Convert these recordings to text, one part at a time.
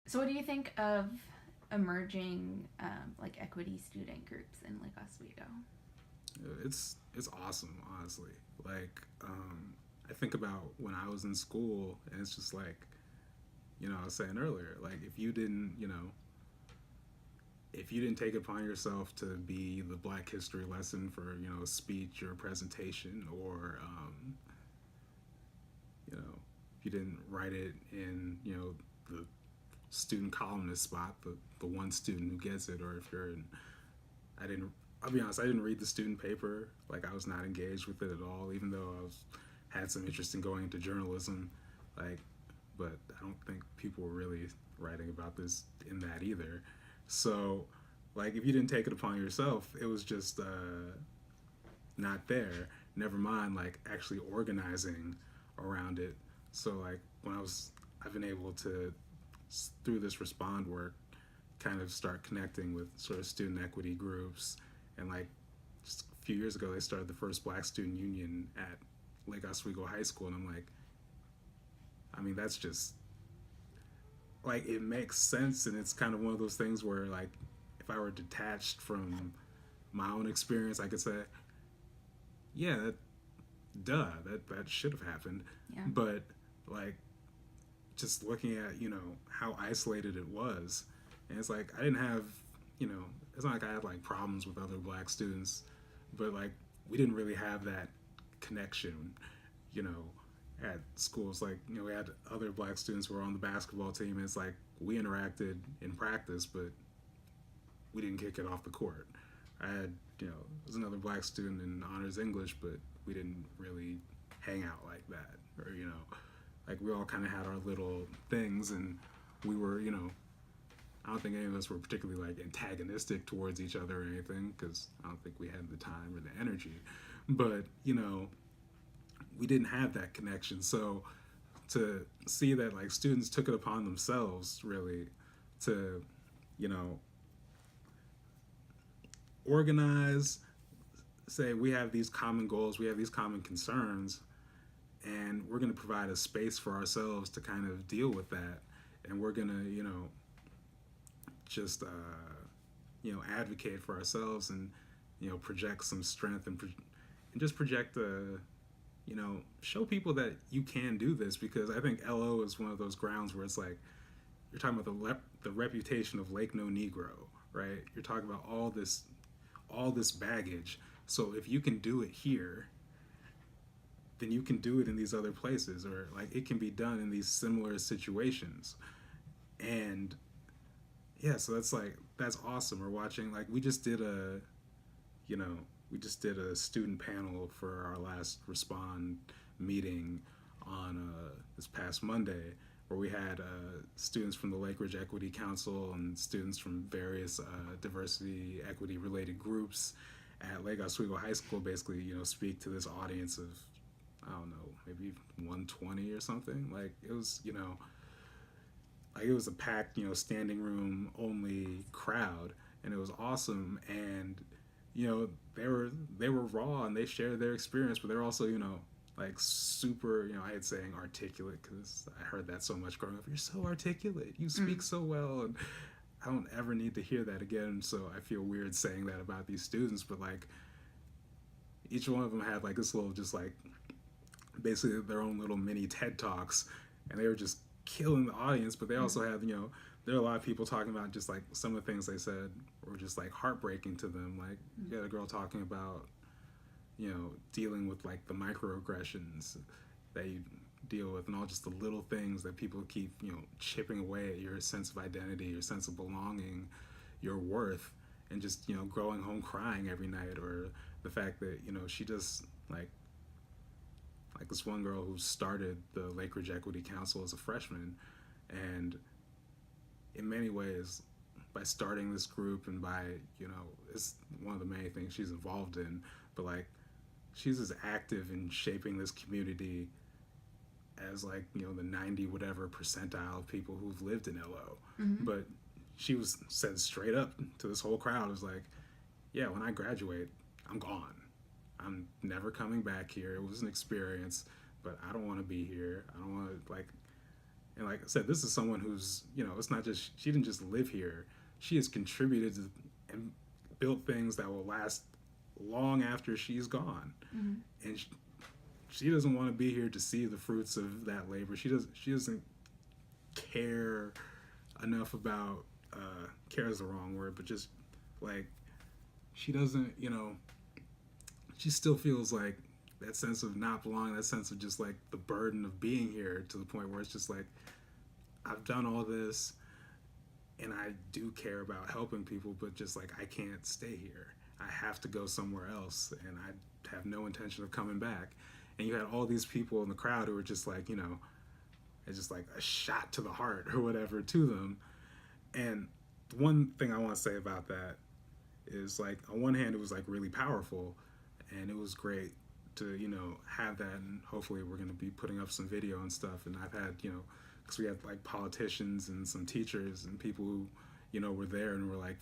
So, what do you think of emerging like equity student groups in like Oswego? It's awesome, honestly. Like, I think about when I was in school, and it's just like, I was saying earlier, like if you didn't take it upon yourself to be the Black History lesson for a speech or a presentation, or if you didn't write it in the student columnist spot, the one student who gets it, or if you're in, I didn't. I'll be honest, I didn't read the student paper. Like I was not engaged with it at all, even though I was had some interest in going into journalism. Like, but I don't think people were really writing about this in that either. So, like, if you didn't take it upon yourself, it was just not there. Never mind, like actually organizing around it. So, like, I've been able to through this respond work, kind of start connecting with sort of student equity groups, and like just a few years ago they started the first Black student union at Lake Oswego High School, and I'm like, I mean, that's just like it makes sense, and it's kind of one of those things where like if I were detached from my own experience, I could say, yeah, that should have happened, Yeah. but like just looking at how isolated it was, and it's like I didn't have it's not like I had like problems with other Black students, but like we didn't really have that connection, you know, at schools. Like we had other Black students who were on the basketball team, and it's like we interacted in practice, but we didn't kick it off the court. I had there was another Black student in honors English, but we didn't really hang out like that, or like we all kind of had our little things, and we were I don't think any of us were particularly like antagonistic towards each other or anything, because I don't think we had the time or the energy, but we didn't have that connection. So to see that like students took it upon themselves really to you know organize, say we have these common goals, we have these common concerns, and we're going to provide a space for ourselves to kind of deal with that, and we're going to just advocate for ourselves, and project some strength, and just project show people that you can do this, because I think LO is one of those grounds where it's like you're talking about the reputation of Lake No Negro, right? You're talking about all this baggage. So if you can do it here, then you can do it in these other places, or like it can be done in these similar situations. And yeah, so that's awesome. We're watching, like you know we just did a student panel for our last respond meeting on this past Monday, where we had students from the Lake Ridge Equity Council and students from various diversity equity related groups at Lake Oswego High School basically speak to this audience of, I don't know, maybe 120 or something. Like it was like it was a packed standing room only crowd, and it was awesome. And they were raw, and they shared their experience, but they're also like super, I hate saying articulate because I heard that so much growing up. You're so articulate, you speak so well, and I don't ever need to hear that again. So I feel weird saying that about these students, but like each one of them had like this little, just like basically their own little mini TED talks, and they were just killing the audience. But they also had there are a lot of people talking about just like some of the things they said were just like heartbreaking to them. Like you had a girl talking about dealing with like the microaggressions that you deal with, and all just the little things that people keep chipping away at your sense of identity, your sense of belonging, your worth, and just growing home crying every night. Or the fact that she just like this one girl who started the Lake Ridge Equity Council as a freshman, and in many ways, by starting this group, and by it's one of the many things she's involved in, but like she's as active in shaping this community as like the 90 whatever percentile of people who've lived in LO. Mm-hmm. But she was said straight up to this whole crowd, was like, yeah, when I graduate, I'm gone. I'm never coming back here. It was an experience, but I don't want to be here. I don't want to like. And like I said, this is someone who's, you know, it's not just, she didn't just live here. She has contributed to, and built things that will last long after she's gone. Mm-hmm. And she doesn't want to be here to see the fruits of that labor. She doesn't care enough about, care is the wrong word, but just like, she doesn't, you know, she still feels like that sense of not belonging, that sense of just like the burden of being here, to the point where it's just like, I've done all this and I do care about helping people, but just like, I can't stay here. I have to go somewhere else, and I have no intention of coming back. And you had all these people in the crowd who were just like, you know, it's just like a shot to the heart or whatever to them. And one thing I want to say about that is, like, on one hand, it was like really powerful, and it was great to, you know, have that. And hopefully we're going to be putting up some video and stuff. And I've had, you know, because we had like politicians and some teachers and people who, you know, were there and were like,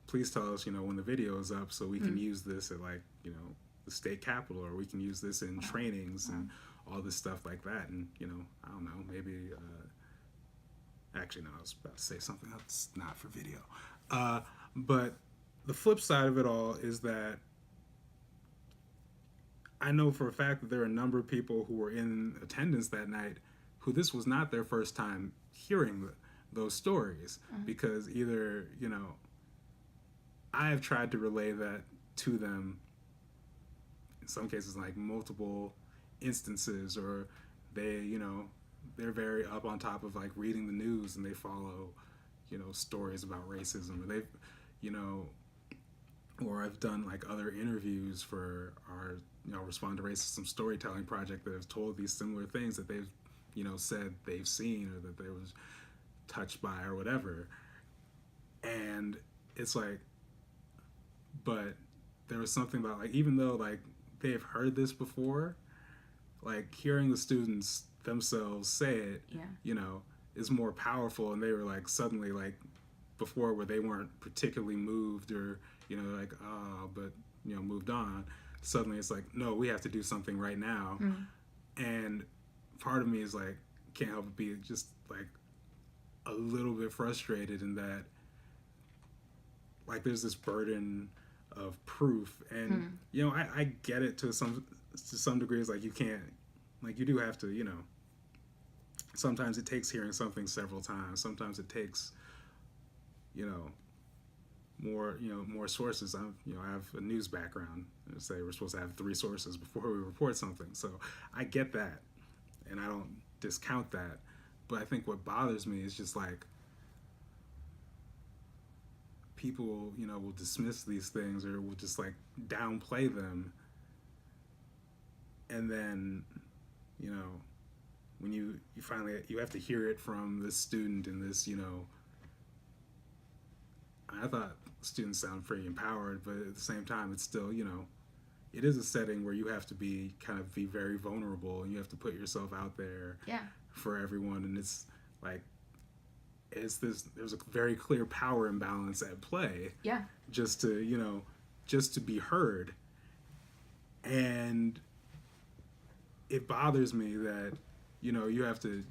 please tell us, you know, when the video is up, so we can use this at, like, you know, the state capitol, or we can use this in trainings and all this stuff like that. And, you know, I don't know, maybe, actually, no, I was about to say something that's not for video. But the flip side of it all is that I know for a fact that there are a number of people who were in attendance that night who this was not their first time hearing those stories, because either, you know, I have tried to relay that to them in some cases, like multiple instances, or they, you know, they're very up on top of like reading the news, and they follow, you know, stories about racism, or they've, you know, or I've done like other interviews for our, you know, Respond to Racism storytelling project that have told these similar things that they've, you know, said they've seen or that they was touched by or whatever. And it's like, but there was something about, like, even though like they've heard this before, like hearing the students themselves say it, you know, is more powerful. And they were like suddenly, like, before, where they weren't particularly moved, or, you know, like, oh, but, you know, moved on. Suddenly it's like, no, we have to do something right now. And part of me is like, can't help but be just like a little bit frustrated in that, like, there's this burden of proof. And you know, I get it to some degrees. Like, you can't, like, you do have to, you know, sometimes it takes hearing something several times. Sometimes it takes, you know, more sources. I have a news background. Say we're supposed to have 3 sources before we report something. So I get that, and I don't discount that. But I think what bothers me is just like, people, you know, will dismiss these things, or will just like downplay them. And then, you know, when you finally, you have to hear it from this student in this, you know, I thought students sound pretty empowered, but at the same time, it's still, you know, it is a setting where you have to be very vulnerable, and you have to put yourself out there for everyone. And it's like, there's a very clear power imbalance at play. Just to, you know, just to be heard. And it bothers me that, you know, you have to,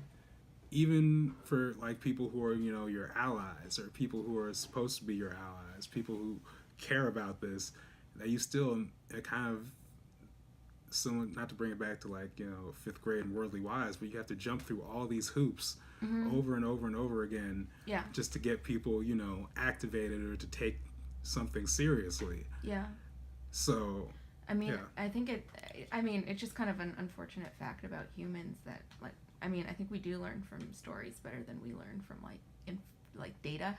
even for like people who are, you know, your allies, or people who are supposed to be your allies, people who care about this, that you still kind of, someone, not to bring it back to like, you know, 5th grade and Worldly Wise, but you have to jump through all these hoops over and over and over again, just to get people, you know, activated, or to take something seriously. So I mean, I think it's just kind of an unfortunate fact about humans that, like, I mean, I think we do learn from stories better than we learn from like data.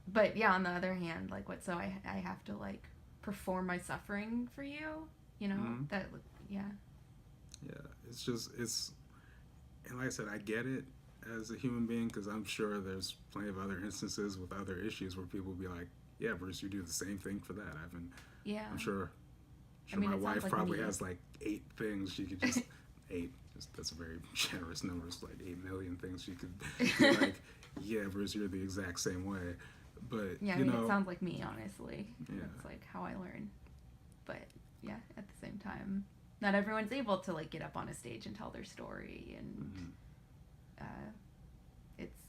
But yeah, on the other hand, like, what, so I have to like perform my suffering for you, you know, that, it's just, and like I said, I get it as a human being, because I'm sure there's plenty of other instances with other issues where people will be like, yeah, Bruce, you do the same thing for that. I'm sure I mean, my wife like probably has like 8 things she could just 8, that's a very generous number. It's like 8 million things she could be like, yeah, Bruce, you're the exact same way. But yeah, I mean, it sounds like me, honestly. That's like how I learn. But yeah, at the same time, not everyone's able to like get up on a stage and tell their story, and it's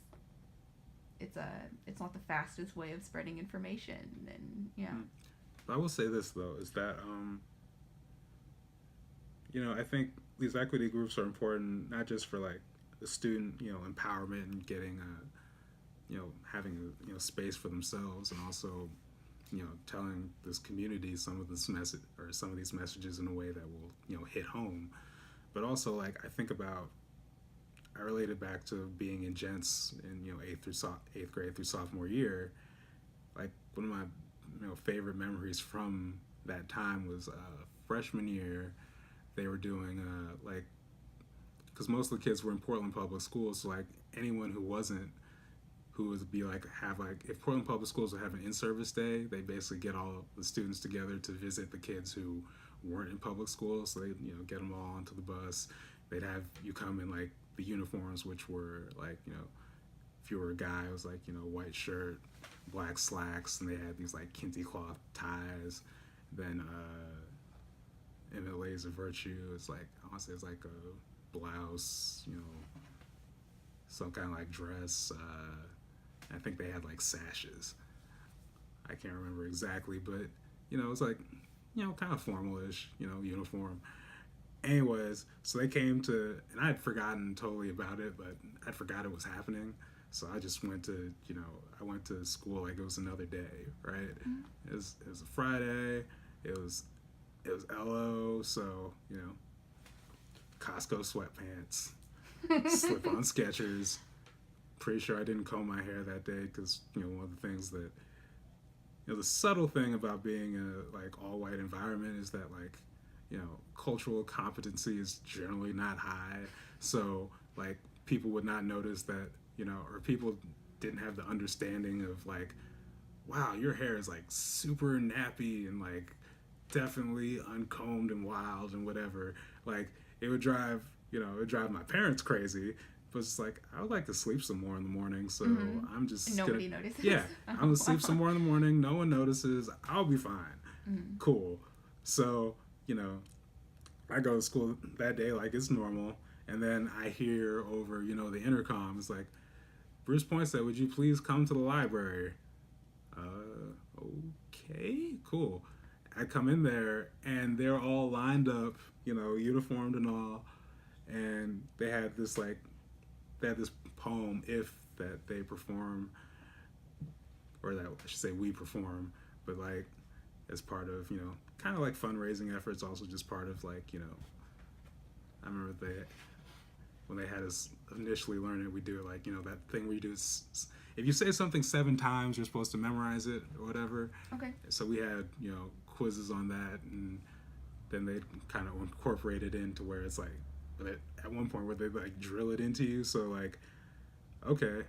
it's not the fastest way of spreading information, and yeah. I will say this though, is that I think these equity groups are important not just for like the student empowerment and getting having space for themselves, and also telling this community some of this message or some of these messages in a way that will hit home. But also, like, I related back to being in gents in eighth grade through sophomore year. Like, one of my favorite memories from that time was freshman year. They were doing like, because most of the kids were in Portland public schools, so like anyone who wasn't, who would be like have like, if Portland public schools would have an in-service day, they basically get all the students together to visit the kids who weren't in public schools. So they get them all onto the bus. They'd have you come in like the uniforms, which were like if you were a guy, it was like white shirt, black slacks, and they had these like kente cloth ties. Then MLAs of Virtue, it's like, I want to say it's like a blouse, some kind of like dress. I think they had like sashes. I can't remember exactly, but it's like kind of formal-ish, uniform. Anyways, so they came to, and I had forgotten totally about it, but I forgot it was happening. So I just went to, I went to school like it was another day, right? Mm-hmm. It was a Friday. It was LO, so Costco sweatpants, slip-on Skechers. Pretty sure I didn't comb my hair that day because one of the things that the subtle thing about being a like all white environment is that like cultural competency is generally not high, so like people would not notice that or people didn't have the understanding of like, wow, your hair is like super nappy and like definitely uncombed and wild and whatever. Like it would drive my parents crazy. But it's like, I would like to sleep some more in the morning, so I'm just nobody notices. Yeah, I'm gonna sleep some more in the morning. No one notices. I'll be fine. Mm-hmm. Cool. So I go to school that day like it's normal, and then I hear over the intercom. It's like, Bruce Poinsett, would you please come to the library? Okay, cool. I come in there, and they're all lined up, uniformed and all, and they had this poem, If, that they perform, or that I should say we perform, but like as part of kind of like fundraising efforts, also just part of like I remember when they had us initially learn it, we do it like that thing where you do if you say something 7 times, you're supposed to memorize it or whatever. Okay. So we had quizzes on that, and then they kind of incorporate it into where it's like, at one point where they like drill it into you. So like, okay,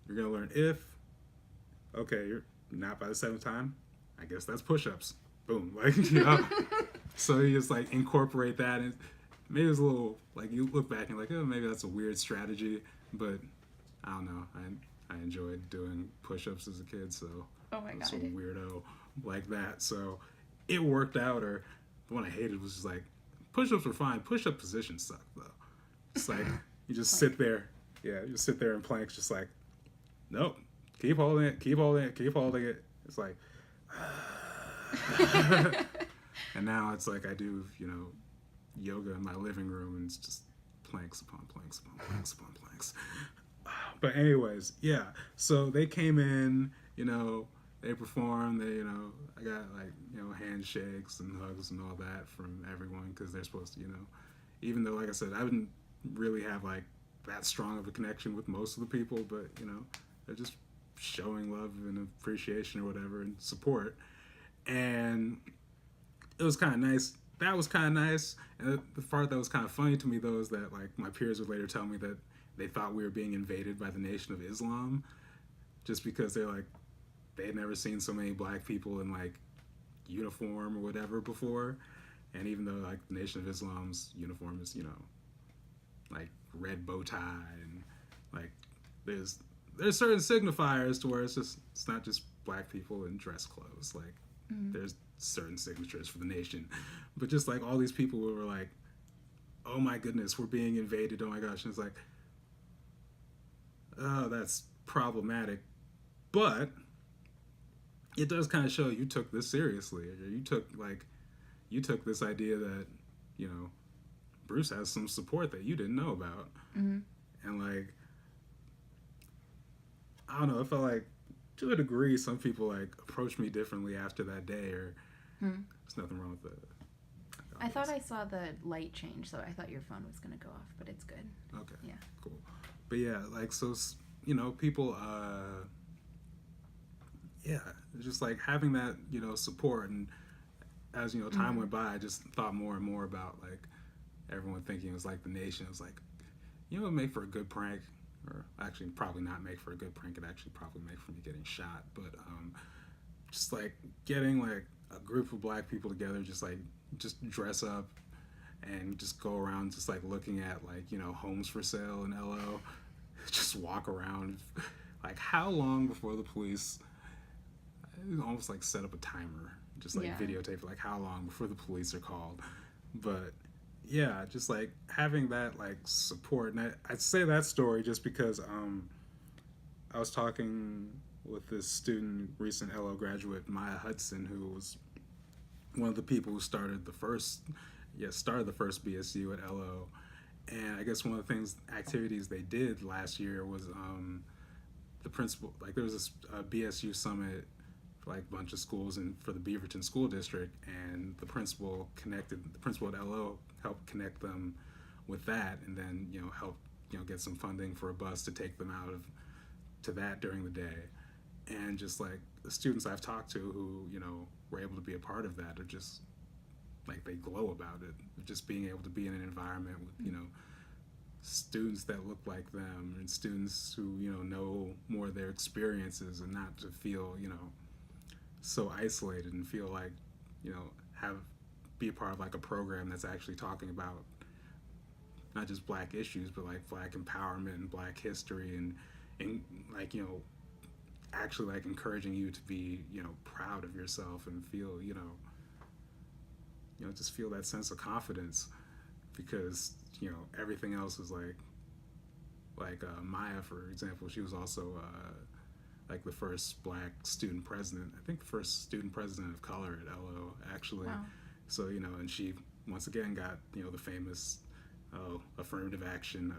you're gonna learn if. Okay, you're not by the 7th time. I guess that's push-ups. Boom, like So you just like incorporate that, and maybe it's a little like you look back and like, oh, maybe that's a weird strategy, but I don't know. I enjoyed doing push-ups as a kid, so oh my God, sort of weirdo like that. So it worked out. Or the one I hated was just like, push-ups were fine. Push-up positions suck though. It's like you just sit there. Yeah, you just sit there in planks, just like, nope. Keep holding it. Keep holding it. Keep holding it. It's like, and now it's like I do, yoga in my living room, and it's just planks upon planks upon planks upon planks. But anyways, yeah. So they came in, they performed. They, I got like, handshakes and hugs and all that from everyone, because they're supposed to, even though, like I said, I didn't really have like that strong of a connection with most of the people, but they're just showing love and appreciation or whatever and support. And it was kind of nice. That was kind of nice. And the part that was kind of funny to me though is that like my peers would later tell me that they thought we were being invaded by the Nation of Islam, just because they're like, they had never seen so many black people in like uniform or whatever before. And even though like the Nation of Islam's uniform is, like red bow tie, and like there's certain signifiers to where it's not just black people in dress clothes. Like there's certain signatures for the nation, but just like all these people who were like, oh my goodness, we're being invaded, oh my gosh. And it's like, that's problematic. But it does kind of show you took this seriously. You took this idea that, you know, Bruce has some support that you didn't know about. Mm-hmm. And like, I don't know, it felt like to a degree some people like approached me differently after that day, or there's nothing wrong with the I thought I saw the light change, so I thought your phone was going to go off, but it's good. Okay. Yeah. Cool. But yeah, like, so, you know, people, yeah, just like having that, you know, support. And as, you know, time went by, I just thought more and more about like everyone thinking it was like the nation. It was like, you know, it would make for a good prank, or actually probably not make for a good prank. It actually probably make for me getting shot. But just like getting like a group of black people together, just dress up and just go around just like looking at like, you know, homes for sale in LO, just walk around. Like, how long before the police, almost like set up a timer, just like videotape like how long before the police are called. But yeah, just like having that like support. And I'd say that story just because I was talking with this student, recent LO graduate, Maya Hudson, who was one of the people who started the first BSU at LO. And I guess one of the activities they did last year was the principal, like there was a BSU summit for like a bunch of schools and for the Beaverton School District, and the principal at LO helped connect them with that, and then, you know, help, you know, get some funding for a bus to take them out to that during the day. And just like the students I've talked to who, you know, were able to be a part of that are just like, they glow about it. Just being able to be in an environment with, you know, students that look like them, and students who, you know more of their experiences, and not to feel, you know, so isolated, and feel like, you know, be a part of like a program that's actually talking about not just black issues, but like black empowerment and black history, and like, you know, actually like encouraging you to be, you know, proud of yourself and feel, you know, just feel that sense of confidence, because, you know, everything else is like Maya, for example, she was also like the first black student president, I think the first student president of color at LO, actually. Wow. So, you know, and she once again got, you know, the famous affirmative action,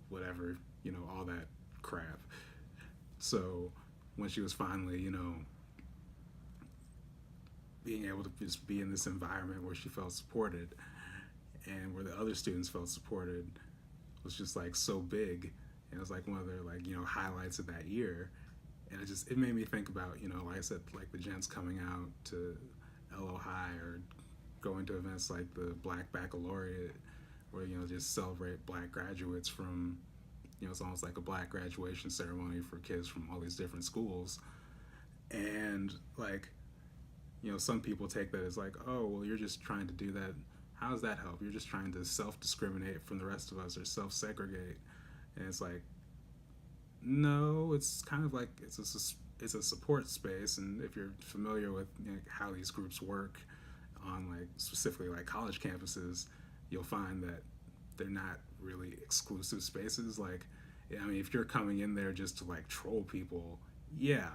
whatever, you know, all that crap. So when she was finally, you know, being able to just be in this environment where she felt supported, and where the other students felt supported, was just like so big. And it was like one of their, like, you know, highlights of that year. And it made me think about, you know, like I said, like the gents coming out to LO High, or going to events like the Black Baccalaureate, where, you know, just celebrate black graduates from, you know, it's almost like a black graduation ceremony for kids from all these different schools. And like, you know, some people take that as like, oh, well, you're just trying to do that. How does that help? You're just trying to self-discriminate from the rest of us, or self-segregate. And it's like, no, it's kind of like it's a support space. And if you're familiar with, you know, how these groups work on like specifically like college campuses, you'll find that they're not really exclusive spaces. Like, I mean, if you're coming in there just to like troll people, yeah,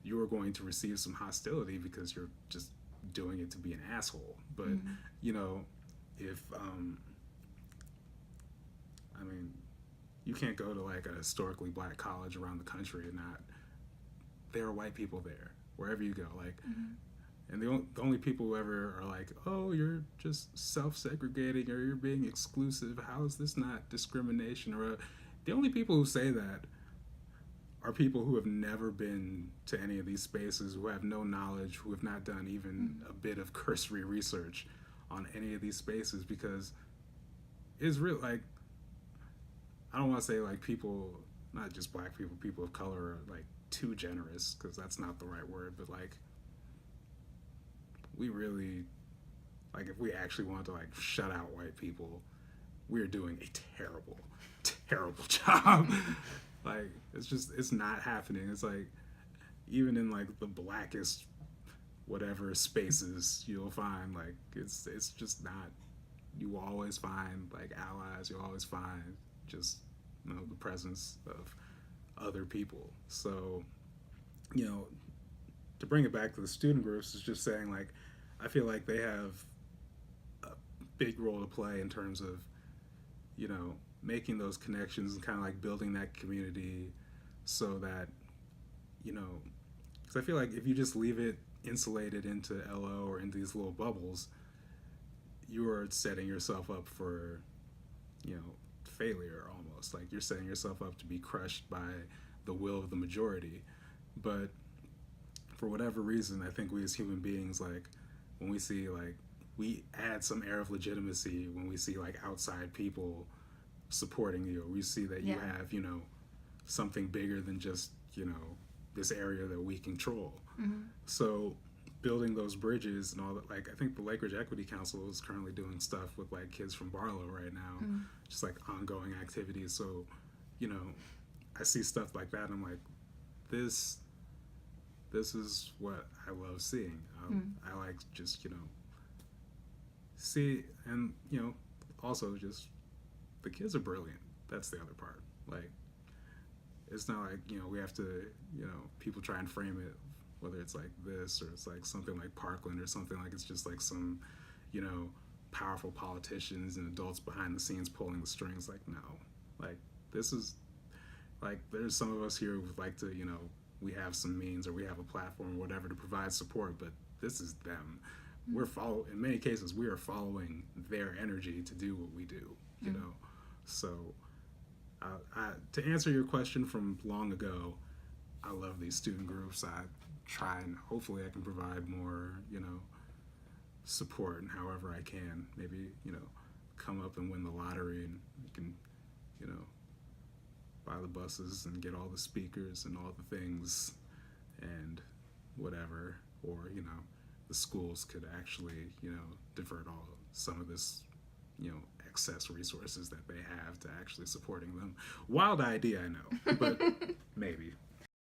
you are going to receive some hostility because you're just doing it to be an asshole. But you know, if I mean, you can't go to like a historically black college around the country and not, there are white people there wherever you go, like, and the only people who ever are like, oh, you're just self-segregating, or you're being exclusive, how is this not discrimination, or the only people who say that are people who have never been to any of these spaces, who have no knowledge, who have not done even a bit of cursory research on any of these spaces. Because it's real, like, I don't want to say like people, not just black people, people of color are like too generous, because that's not the right word, but like, we really, like, if we actually wanted to like shut out white people, we're doing a terrible job. Like, it's not happening. It's like, even in like the blackest whatever spaces, you'll find like it's just not, you will always find like allies, you'll always find just, you know, the presence of other people. So, you know, to bring it back to the student groups, is just saying like, I feel like they have a big role to play in terms of, you know, making those connections and kind of like building that community so that, you know, because I feel like if you just leave it insulated into LO or into these little bubbles, you are setting yourself up for, you know, failure almost. Like you're setting yourself up to be crushed by the will of the majority. But for whatever reason, I think we as human beings, like when we see like, we add some air of legitimacy when we see like outside people supporting you. We see that you have, you know, something bigger than just, you know, this area that we control. Mm-hmm. So building those bridges and all that, like I think the Lake Ridge Equity Council is currently doing stuff with like kids from Barlow right now, just like ongoing activities. So, you know, I see stuff like that and I'm like, this is what I love seeing. I like just, you know, see, and, you know, also just the kids are brilliant. That's the other part. Like, it's not like, you know, we have to, you know, people try and frame it, whether it's like this or it's like something like Parkland or something like it's just like some, you know, powerful politicians and adults behind the scenes pulling the strings. Like, no. Like, this is, like, there's some of us here who would like to, you know, we have some means or we have a platform or whatever to provide support, but this is them. We're in many cases, we are following their energy to do what we do, you know? So, to answer your question from long ago, I love these student groups. I try and hopefully I can provide more, you know, support and however I can. Maybe, you know, come up and win the lottery and you can, you know, buy the buses and get all the speakers and all the things and whatever. Or, you know, the schools could actually, you know, divert some of this, you know, excess resources that they have to actually supporting them. Wild idea, I know, but maybe.